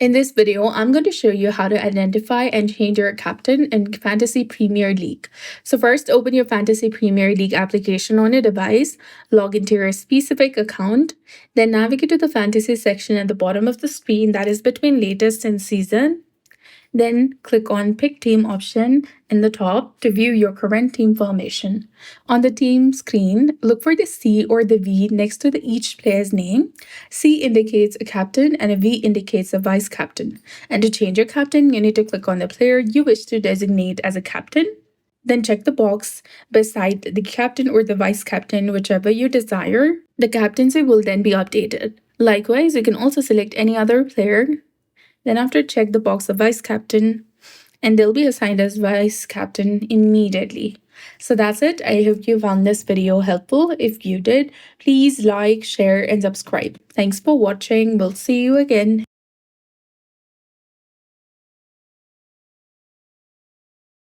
In this video, I'm going to show you how to identify and change your captain in Fantasy Premier League. So first, open your Fantasy Premier League application on your device, log into your specific account, then navigate to the Fantasy section at the bottom of the screen that is between latest and season. Then click on Pick Team option in the top to view your current team formation. On the team screen, look for the C or the V next to each player's name. C indicates a captain and a V indicates a vice captain. And to change your captain, you need to click on the player you wish to designate as a captain. Then check the box beside the captain or the vice captain, whichever you desire. The captaincy will then be updated. Likewise, you can also select any other player. Then after, check the box of vice captain and they'll be assigned as vice captain immediately. So that's it. I hope you found this video helpful. If you did, please like, share, and subscribe. Thanks for watching. We'll see you again.